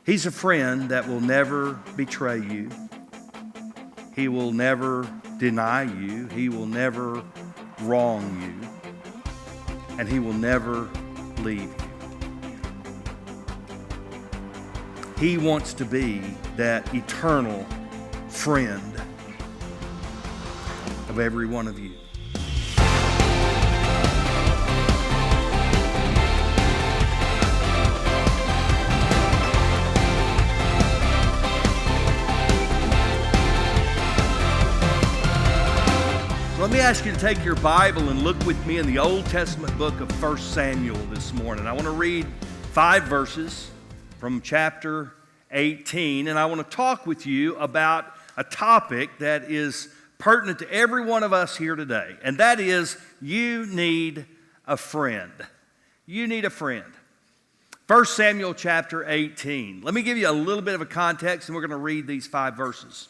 He's a friend that will never betray you. He will never deny you. He will never wrong you. And he will never leave you. He wants to be that eternal friend of every one of you. Let me ask you to take your Bible and look with me in the Old Testament book of 1 Samuel this morning. I want to read 5 verses from chapter 18, and I want to talk with you about a topic that is pertinent to every one of us here today, and that is you need a friend. You need a friend. 1 Samuel chapter 18. Let me give you a little bit of a context, and we're going to read these 5 verses.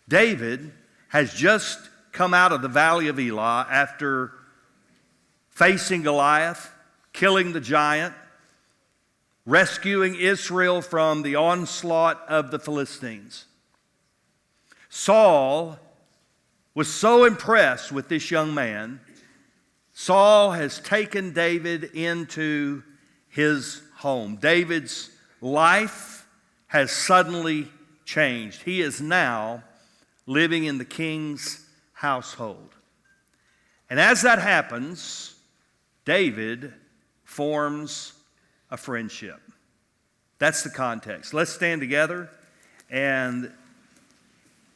David has just come out of the valley of Elah after facing Goliath, killing the giant, rescuing Israel from the onslaught of the Philistines. Saul was so impressed with this young man. Saul has taken David into his home. David's life has suddenly changed. He is now living in the king's household. And as that happens, David forms a friendship. That's the context. Let's stand together and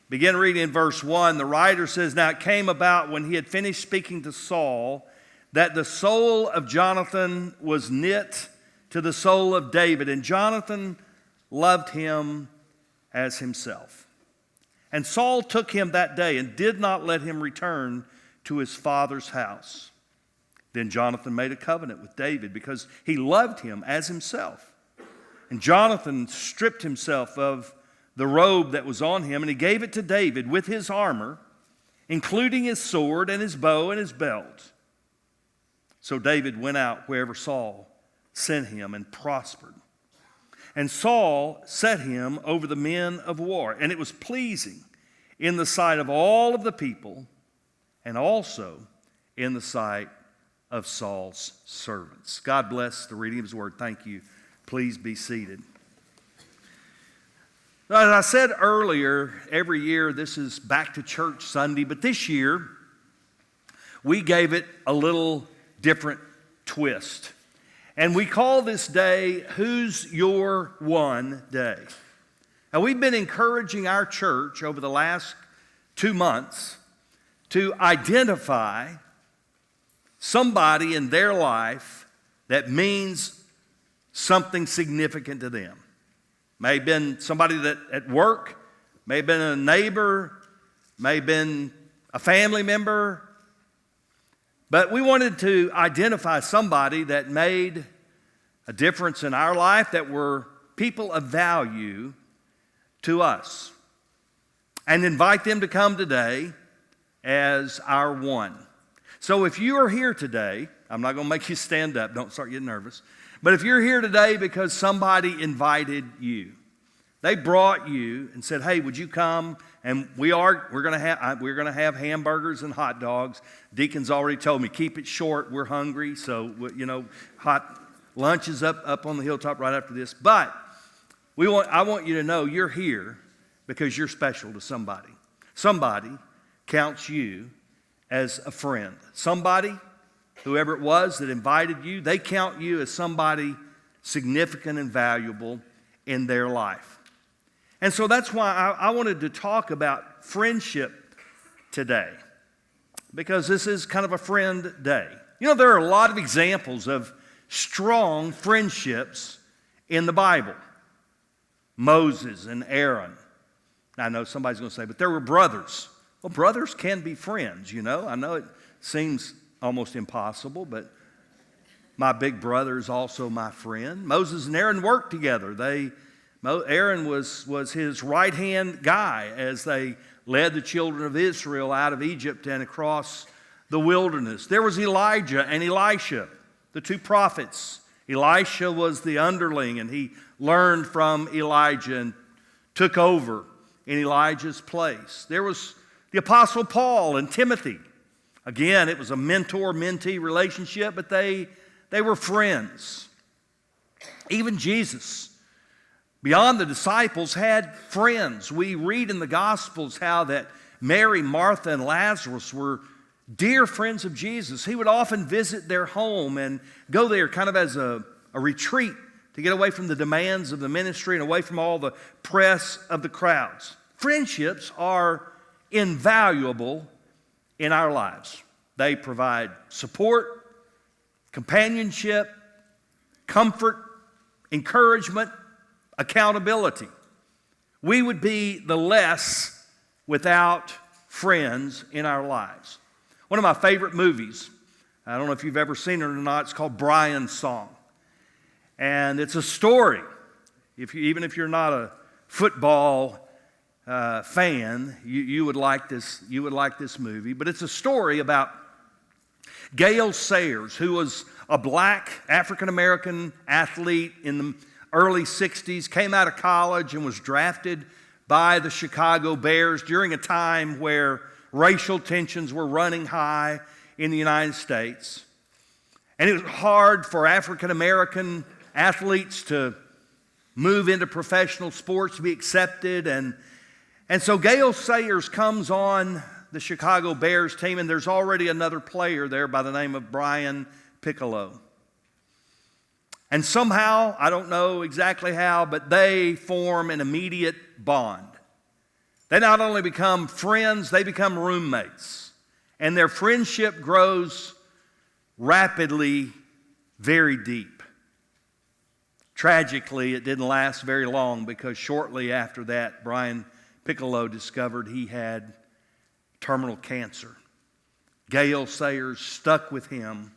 begin reading in verse 1. The writer says, "Now it came about when he had finished speaking to Saul that the soul of Jonathan was knit to the soul of David, and Jonathan loved him as himself. And Saul took him that day and did not let him return to his father's house. Then Jonathan made a covenant with David because he loved him as himself. And Jonathan stripped himself of the robe that was on him, and he gave it to David with his armor, including his sword and his bow and his belt. So David went out wherever Saul sent him and prospered. And Saul set him over the men of war, and it was pleasing in the sight of all of the people, and also in the sight of Saul's servants." God bless the reading of his word. Thank you. Please be seated. As I said earlier, every year this is Back to Church Sunday, but this year we gave it a little different twist. And we call this day, Who's Your One Day? Now, we've been encouraging our church over the last 2 months to identify somebody in their life that means something significant to them. May have been somebody that at work, may have been a neighbor, may have been a family member. But we wanted to identify somebody that made a difference in our life, that were people of value to us, and invite them to come today as our one. So if you are here today, I'm not going to make you stand up, don't start getting nervous, but if you're here today because somebody invited you, they brought you and said, "Hey, would you come?" And we're going to have hamburgers and hot dogs. Deacon's already told me, keep it short. We're hungry, so hot lunch is up on the hilltop right after this. But I want you to know you're here because you're special to somebody. Somebody counts you as a friend. Somebody, whoever it was that invited you, they count you as somebody significant and valuable in their life. And so that's why I wanted to talk about friendship today, because this is kind of a friend day. There are a lot of examples of strong friendships in the Bible. Moses and Aaron. Now, I know somebody's going to say, but there were brothers. Well, brothers can be friends, I know it seems almost impossible, but my big brother is also my friend. Moses and Aaron worked together. Aaron was his right-hand guy as they led the children of Israel out of Egypt and across the wilderness. There was Elijah and Elisha, the 2 prophets. Elisha was the underling, and he learned from Elijah and took over in Elijah's place. There was the Apostle Paul and Timothy. Again, it was a mentor-mentee relationship, but they were friends. Even Jesus, beyond the disciples, had friends. We read in the Gospels how that Mary, Martha, and Lazarus were dear friends of Jesus. He would often visit their home and go there kind of as a retreat to get away from the demands of the ministry and away from all the press of the crowds. Friendships are invaluable in our lives. They provide support, companionship, comfort, encouragement, accountability. We would be the less without friends in our lives. One of my favorite movies, I don't know if you've ever seen it or not, it's called Brian's Song. And it's a story. Even if you're not a football fan, you would like this. You would like this movie. But it's a story about Gale Sayers, who was a black African-American athlete in the early 60s, came out of college and was drafted by the Chicago Bears during a time where racial tensions were running high in the United States. And it was hard for African-American athletes to move into professional sports, to be accepted. And so Gale Sayers comes on the Chicago Bears team, and there's already another player there by the name of Brian Piccolo. And somehow, I don't know exactly how, but they form an immediate bond. They not only become friends, they become roommates. And their friendship grows rapidly, very deep. Tragically, it didn't last very long because shortly after that, Brian Piccolo discovered he had terminal cancer. Gale Sayers stuck with him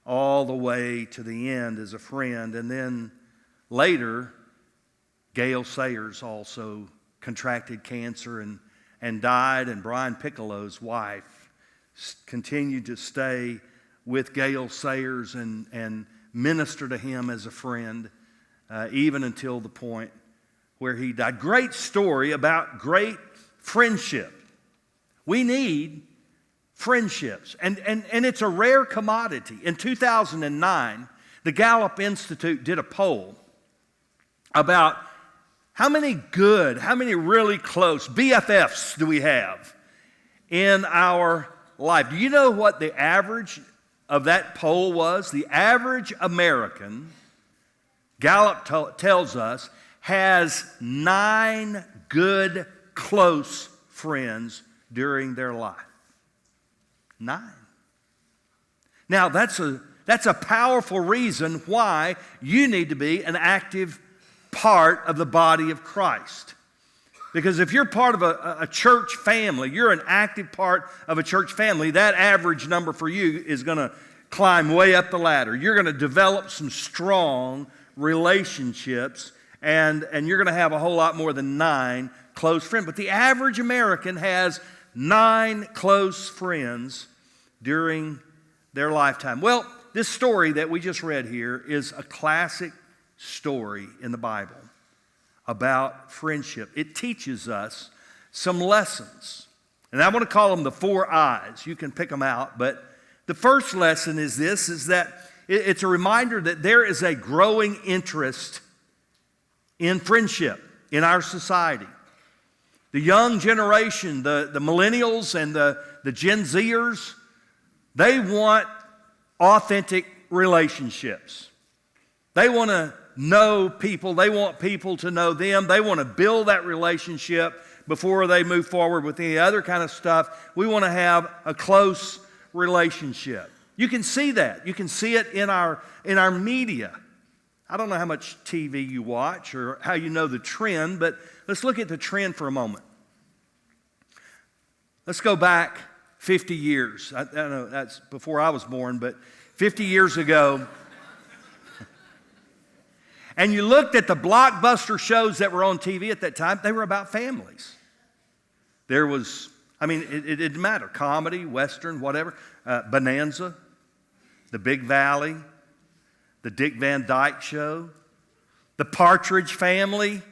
all the way to the end as a friend. And then later, Gale Sayers also contracted cancer and died, and Brian Piccolo's wife continued to stay with Gale Sayers and minister to him as a friend, even until the point where he died. Great story about great friendship. We need friendships, and it's a rare commodity. In 2009, the Gallup Institute did a poll about how many really close BFFs do we have in our life. Do you know what the average of that poll was? The average American, Gallup tells us, has 9 good, close friends during their life. 9. Now, that's a powerful reason why you need to be an active part of the body of Christ. Because if you're part of a church family, you're an active part of a church family, that average number for you is going to climb way up the ladder. You're going to develop some strong relationships, and you're going to have a whole lot more than 9 close friends. But the average American has 9 close friends during their lifetime. Well, this story that we just read here is a classic story in the Bible about friendship. It teaches us some lessons. And I want to call them the 4 I's. You can pick them out. But the first lesson is this, is that it's a reminder that there is a growing interest in friendship in our society. The young generation, the millennials and the Gen Zers, they want authentic relationships. They want to know people. They want people to know them. They want to build that relationship before they move forward with any other kind of stuff. We want to have a close relationship. You can see that. You can see it in our media. I don't know how much TV you watch or how you know the trend, but let's look at the trend for a moment. Let's go back 50 years. I know that's before I was born, but 50 years ago. And you looked at the blockbuster shows that were on TV at that time, they were about families. There was, it didn't matter, comedy, Western, whatever, Bonanza, The Big Valley, The Dick Van Dyke Show, the Partridge Family.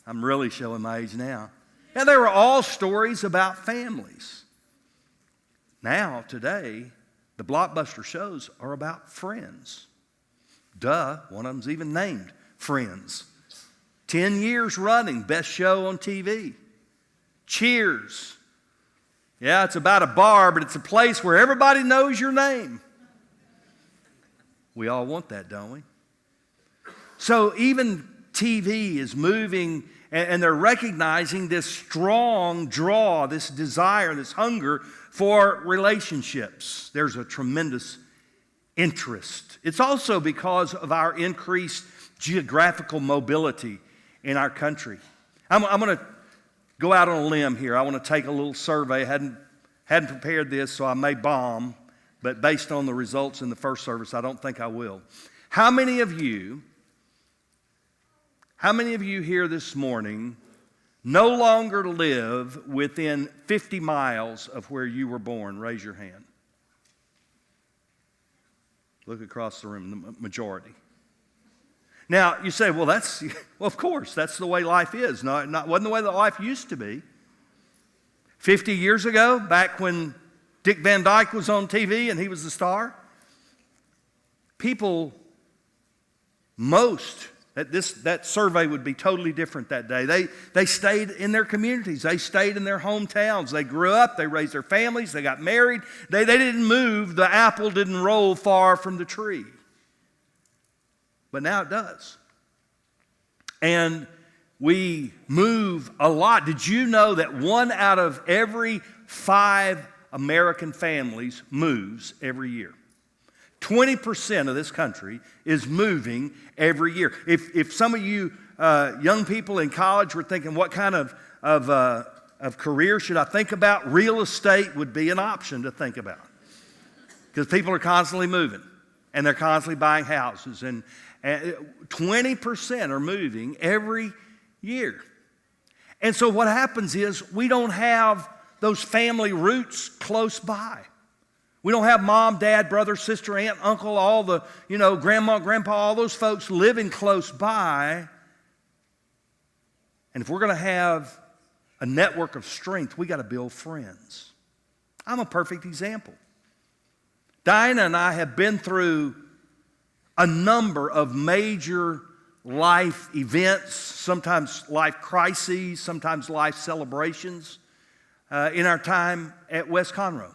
I'm really showing my age now. Yeah, they were all stories about families. Now, today, the blockbuster shows are about friends. Duh, one of them's even named Friends. 10 years running, best show on TV. Cheers. Yeah, it's about a bar, but it's a place where everybody knows your name. We all want that, don't we? So even TV is moving, and they're recognizing this strong draw, this desire, this hunger for relationships. There's a tremendous interest. It's also because of our increased geographical mobility in our country. I'm going to go out on a limb here. I want to take a little survey. I hadn't prepared this, so I may bomb, but based on the results in the first service, I don't think I will. How many of you here this morning no longer live within 50 miles of where you were born? Raise your hand. Look across the room, the majority. Now, you say, well, of course, that's the way life is. Wasn't the way that life used to be. 50 years ago, back when Dick Van Dyke was on TV and he was the star, that survey would be totally different that day. They stayed in their communities. They stayed in their hometowns. They grew up. They raised their families. They got married. They didn't move. The apple didn't roll far from the tree. But now it does. And we move a lot. Did you know that 1 out of every 5 American families moves every year? 20% of this country is moving every year. If some of you young people in college were thinking, what kind of career should I think about? Real estate would be an option to think about. Because people are constantly moving, and they're constantly buying houses. And 20% are moving every year. And so what happens is we don't have those family roots close by. We don't have mom, dad, brother, sister, aunt, uncle, all the, grandma, grandpa, all those folks living close by. And if we're going to have a network of strength, we got to build friends. I'm a perfect example. Dinah and I have been through a number of major life events, sometimes life crises, sometimes life celebrations in our time at West Conroe.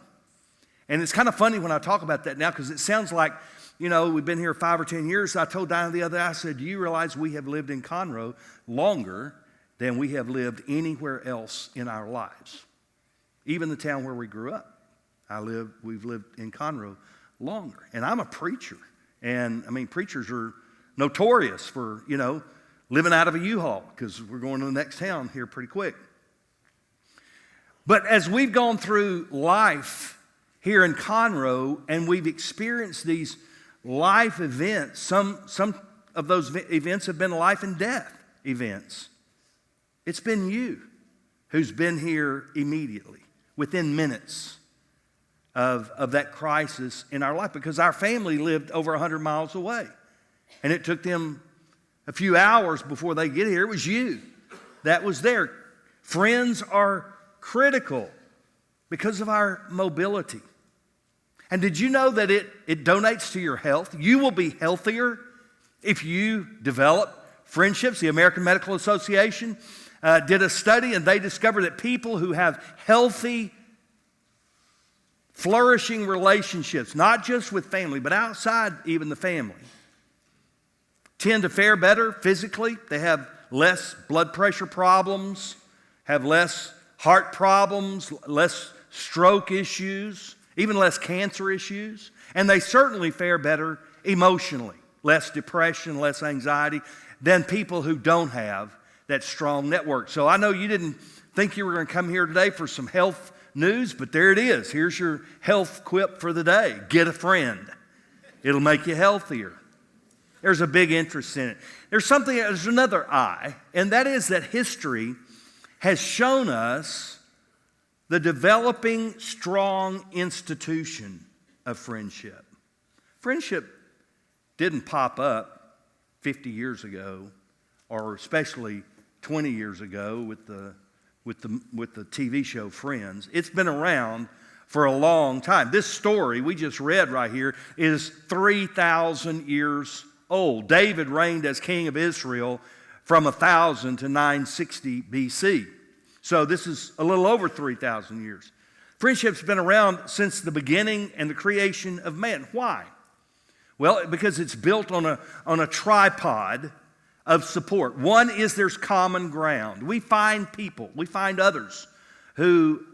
And it's kind of funny when I talk about that now because it sounds like, we've been here 5 or 10 years. I told Dinah the other day, I said, do you realize we have lived in Conroe longer than we have lived anywhere else in our lives? Even the town where we grew up. We've lived in Conroe longer. And I'm a preacher. And, preachers are notorious for, living out of a U-Haul because we're going to the next town here pretty quick. But as we've gone through life here in Conroe and we've experienced these life events, some of those events have been life and death events. It's been you who's been here immediately, within minutes of that crisis in our life, because our family lived over 100 miles away. And it took them a few hours before they get here. It was you that was there. Friends are critical because of our mobility. And did you know that it donates to your health? You will be healthier if you develop friendships. The American Medical Association did a study, and they discovered that people who have healthy, flourishing relationships, not just with family, but outside even the family, tend to fare better physically. They have less blood pressure problems, have less heart problems, less stroke issues, even less cancer issues. And they certainly fare better emotionally, less depression, less anxiety than people who don't have that strong network. So I know you didn't think you were going to come here today for some health news, but there it is. Here's your health quip for the day. Get a friend. It'll make you healthier. There's a big interest in it. There's another I, and that is that history has shown us the developing strong institution of friendship. Friendship didn't pop up 50 years ago, or especially 20 years ago with the TV show Friends. It's been around for a long time. This story we just read right here is 3,000 years old. David reigned as king of Israel from 1000 to 960 BC. So this is a little over 3,000 years. Friendship's been around since the beginning and the creation of man. Why? Well, because it's built on a tripod of support. One is there's common ground. We find people, we find others who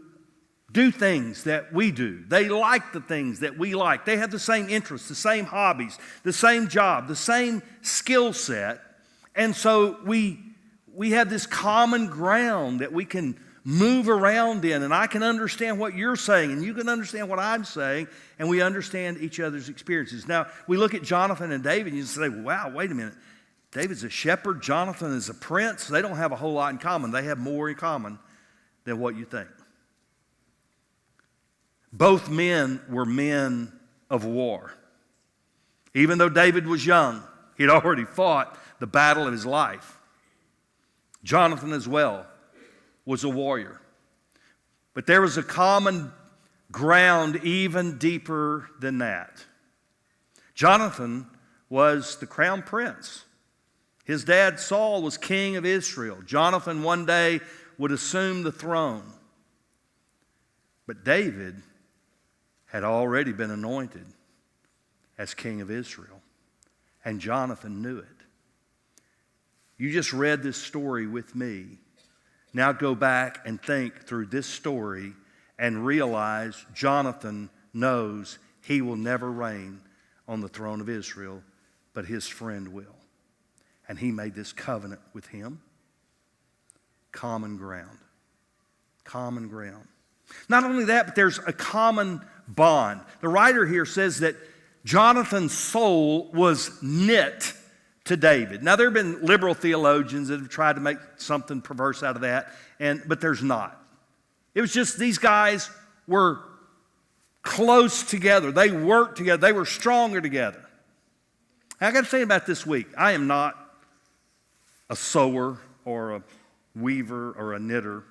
do things that we do. They like the things that we like. They have the same interests, the same hobbies, the same job, the same skill set. And so we have this common ground that we can move around in, and I can understand what you're saying, and you can understand what I'm saying, and we understand each other's experiences. Now, we look at Jonathan and David, and you say, wow, wait a minute. David's a shepherd, Jonathan is a prince. They don't have a whole lot in common. They have more in common than what you think. Both men were men of war. Even though David was young, he'd already fought the battle of his life. Jonathan as well was a warrior. But there was a common ground even deeper than that. Jonathan was the crown prince. His dad Saul was king of Israel. Jonathan one day would assume the throne. But David had already been anointed as king of Israel, and Jonathan knew it. You just read this story with me. Now go back and think through this story and realize Jonathan knows he will never reign on the throne of Israel, but his friend will. And he made this covenant with him. Common ground. Common ground. Not only that, but there's a common bond. The writer here says that Jonathan's soul was knit to David. Now, there have been liberal theologians that have tried to make something perverse out of that, but there's not. It was just these guys were close together. They worked together. They were stronger together. I got to say about this week, I am not a sewer or a weaver or a knitter.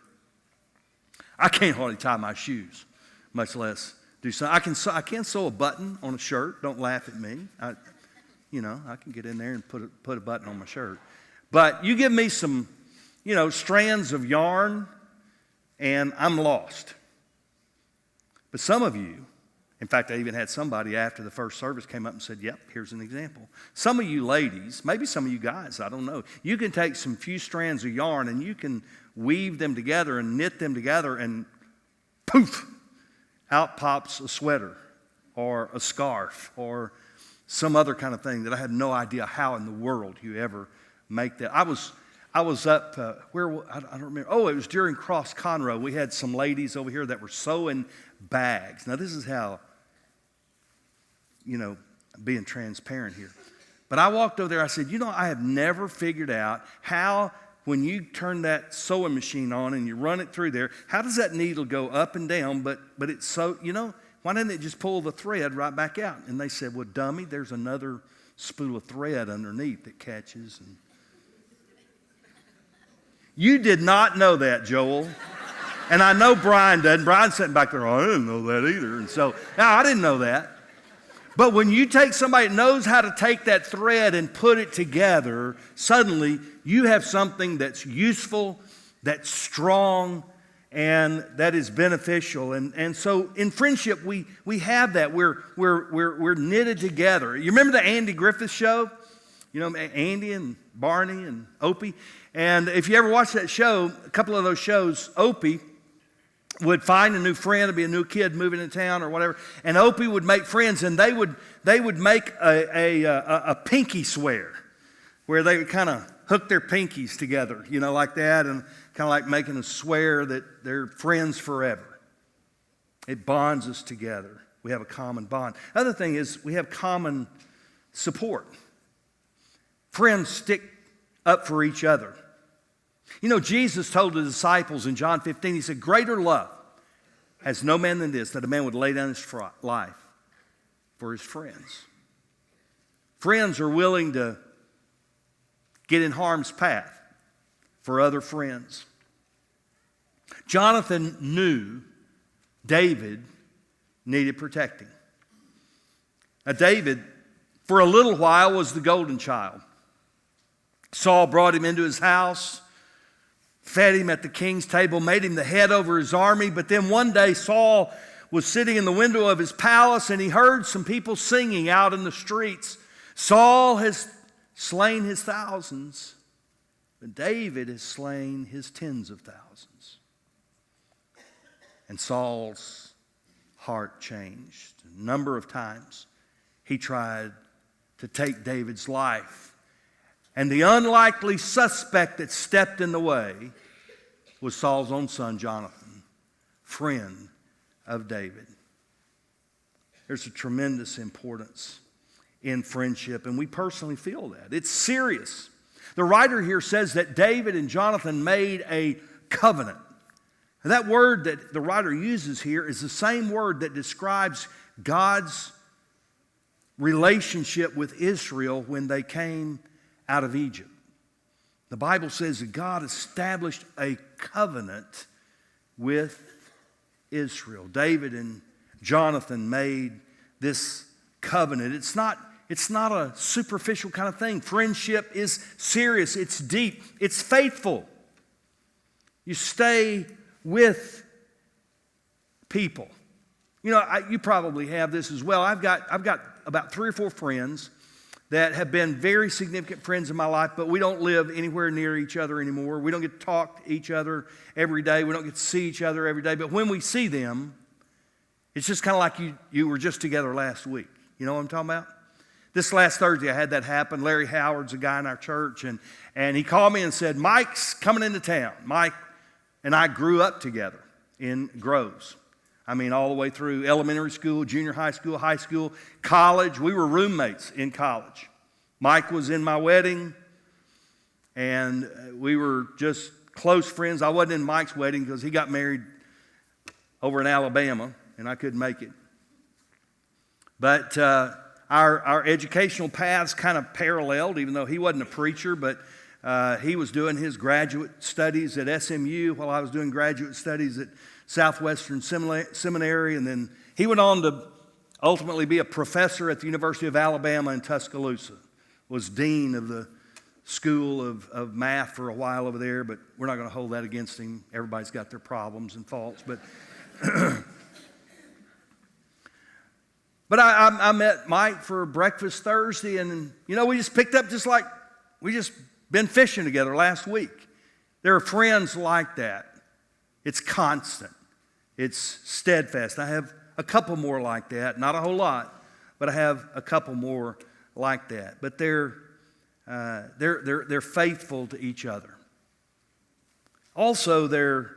I can't hardly tie my shoes, much less do something. I can sew a button on a shirt. Don't laugh at me. I can get in there and put a button on my shirt. But you give me some, strands of yarn, and I'm lost. But some of you, in fact, I even had somebody after the first service came up and said, yep, here's an example. Some of you ladies, maybe some of you guys, I don't know, you can take some few strands of yarn and you can weave them together and knit them together, and poof, out pops a sweater or a scarf or some other kind of thing that I had no idea how in the world you ever make that. I was up, I don't remember. Oh, it was during Cross Conroe. We had some ladies over here that were sewing bags. Now, this is how, being transparent here. But I walked over there, I said, I have never figured out how, when you turn that sewing machine on and you run it through there, how does that needle go up and down, but it's so, why didn't it just pull the thread right back out? And they said, well, dummy, there's another spool of thread underneath that catches. And you did not know that, Joel. And I know Brian doesn't. Brian's sitting back there, I didn't know that either. And so, I didn't know that. But when you take somebody that knows how to take that thread and put it together, suddenly you have something that's useful, that's strong, and that is beneficial. And so in friendship, we have that. We're knitted together. You remember the Andy Griffith show? Andy and Barney and Opie. And if you ever watch that show, a couple of those shows, Opie would find a new friend, it'd be a new kid moving into town or whatever, and Opie would make friends, and they would make a pinky swear, where they would kind of hook their pinkies together, like that, and kind of like making a swear that they're friends forever. It bonds us together. We have a common bond. Other thing is we have common support. Friends stick up for each other. Jesus told the disciples in John 15, he said, greater love has no man than this, that a man would lay down his life for his friends. Friends are willing to get in harm's path for other friends. Jonathan knew David needed protecting. Now, David, for a little while, was the golden child. Saul brought him into his house, fed him at the king's table, made him the head over his army. But then one day, Saul was sitting in the window of his palace, and he heard some people singing out in the streets. Saul has slain his thousands, but David has slain his tens of thousands. And Saul's heart changed. A number of times he tried to take David's life. And the unlikely suspect that stepped in the way was Saul's own son, Jonathan, friend of David. There's a tremendous importance in friendship, and we personally feel that. It's serious. The writer here says that David and Jonathan made a covenant. And that word that the writer uses here is the same word that describes God's relationship with Israel when they came out of Egypt. The Bible says that God established a covenant with Israel. David and Jonathan made this covenant. It's not a superficial kind of thing. Friendship is serious, it's deep, it's faithful. You stay with people. You know, you probably have this as well. I've got about 3 or 4 friends that have been very significant friends in my life, but we don't live anywhere near each other anymore. We don't get to talk to each other every day. We don't get to see each other every day. But when we see them, it's just kind of like you were just together last week. You know what I'm talking about? This last Thursday, I had that happen. Larry Howard's a guy in our church, and he called me and said, Mike's coming into town. Mike and I grew up together in Groves. I mean, all the way through elementary school, junior high school, college. We were roommates in college. Mike was in my wedding, and we were just close friends. I wasn't in Mike's wedding because he got married over in Alabama, and I couldn't make it. But our educational paths kind of paralleled, even though he wasn't a preacher, but he was doing his graduate studies at SMU while I was doing graduate studies at Southwestern Seminary, and then he went on to ultimately be a professor at the University of Alabama in Tuscaloosa. Was dean of the School of Math for a while over there, but we're not going to hold that against him. Everybody's got their problems and faults, but but I met Mike for breakfast Thursday, and you know, we just picked up just like we just been fishing together last week. There are friends like that. It's constant. It's steadfast. I have a couple more like that. Not a whole lot, but I have a couple more like that. But they're faithful to each other. Also, they're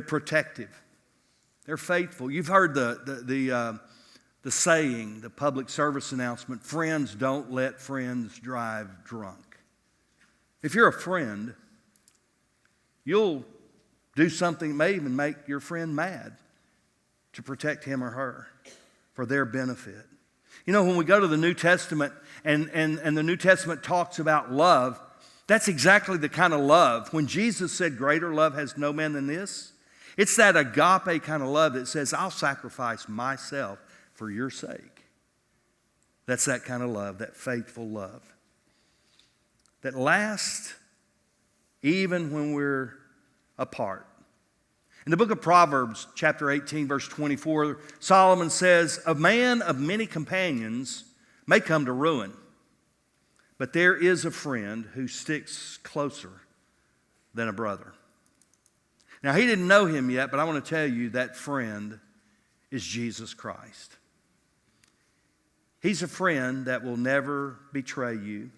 protective. They're faithful. You've heard the saying, the public service announcement, friends don't let friends drive drunk. If you're a friend, you'll do something that may even make your friend mad to protect him or her for their benefit. You know, when we go to the New Testament and the New Testament talks about love, that's exactly the kind of love. When Jesus said, greater love has no man than this, it's that agape kind of love that says, I'll sacrifice myself for your sake. That's that kind of love, that faithful love that lasts even when we're apart. In the book of Proverbs, chapter 18, verse 24, Solomon says, a man of many companions may come to ruin, but there is a friend who sticks closer than a brother. Now, he didn't know him yet, but I want to tell you that friend is Jesus Christ. He's a friend that will never betray you.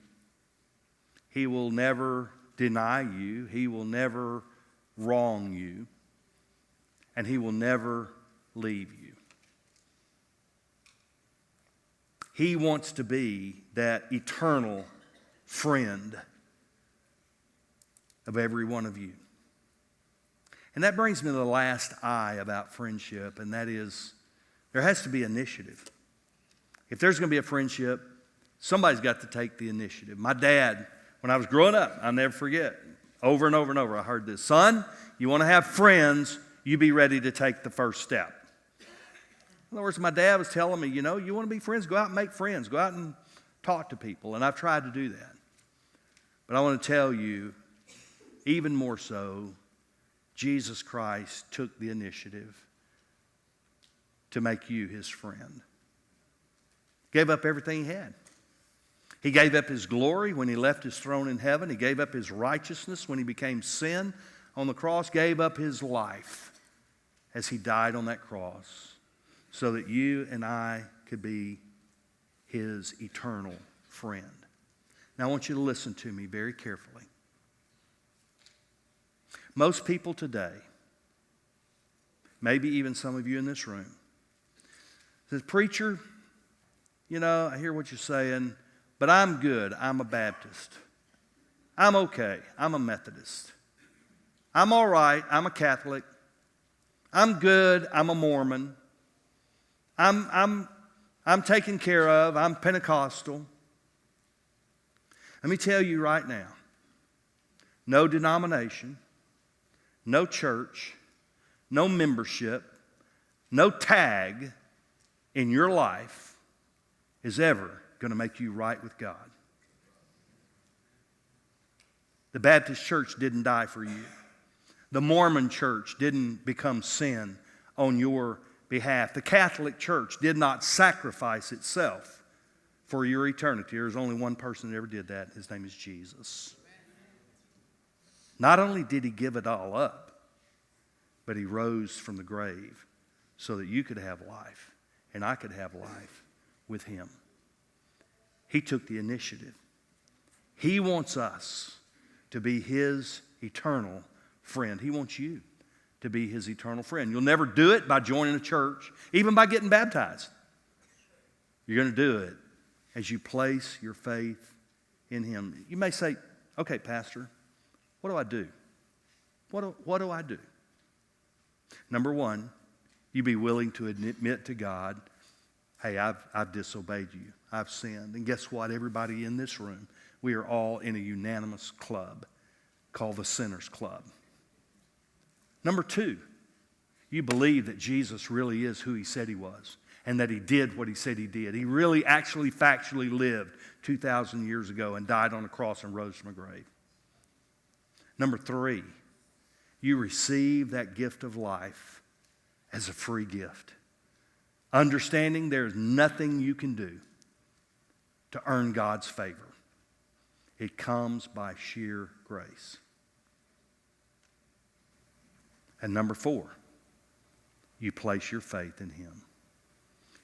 He will never deny you. He will never wrong you. And he will never leave you. He wants to be that eternal friend of every one of you. And that brings me to the last I about friendship, and that is there has to be initiative. If there's going to be a friendship, Somebody's got to take the initiative. My dad, when I was growing up, I'll never forget, over and over and over, I heard this. Son, you want to have friends, you be ready to take the first step. In other words, my dad was telling me, you want to be friends, go out and make friends. Go out and talk to people. And I've tried to do that. But I want to tell you, even more so, Jesus Christ took the initiative to make you his friend. Gave up everything he had. He gave up his glory when he left his throne in heaven. He gave up his righteousness when he became sin on the cross. Gave up his life as he died on that cross so that you and I could be his eternal friend. Now I want you to listen to me very carefully. Most people today, maybe even some of you in this room, says, preacher, I hear what you're saying, but I'm good. I'm a Baptist. I'm okay. I'm a Methodist. I'm all right. I'm a Catholic. I'm good. I'm a Mormon. I'm taken care of. I'm Pentecostal. Let me tell you right now, no denomination, no church, no membership, no tag in your life is ever going to make you right with God. The Baptist church didn't die for you. The Mormon church didn't become sin on your behalf. The Catholic Church did not sacrifice itself for your eternity. There's only one person that ever did that. His name is Jesus. Not only did he give it all up, but he rose from the grave so that you could have life and I could have life with him. He took the initiative. He wants us to be his eternal friend. He wants you to be his eternal friend. You'll never do it by joining a church, even by getting baptized. You're going to do it as you place your faith in him. You may say, okay, Pastor, what do I do? What do I do? Number one, you be willing to admit to God, hey, I've disobeyed you. I've sinned. And guess what? Everybody in this room, we are all in a unanimous club called the Sinners Club. Number two, you believe that Jesus really is who he said he was and that he did what he said he did. He really actually factually lived 2,000 years ago and died on a cross and rose from a grave. Number three, you receive that gift of life as a free gift, understanding there's nothing you can do to earn God's favor. It comes by sheer grace. And number four, you place your faith in him.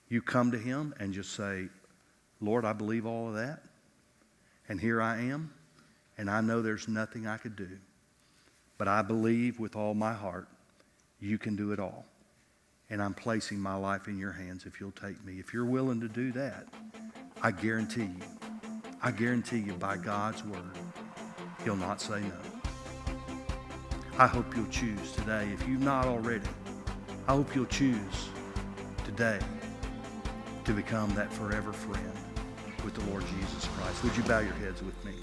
You come to him and just say, Lord, I believe all of that, and here I am, and I know there's nothing I could do, but I believe with all my heart you can do it all, and I'm placing my life in your hands if you'll take me. If you're willing to do that, I guarantee you by God's word, he'll not say no. I hope you'll choose today. If you've not already, I hope you'll choose today to become that forever friend with the Lord Jesus Christ. Would you bow your heads with me?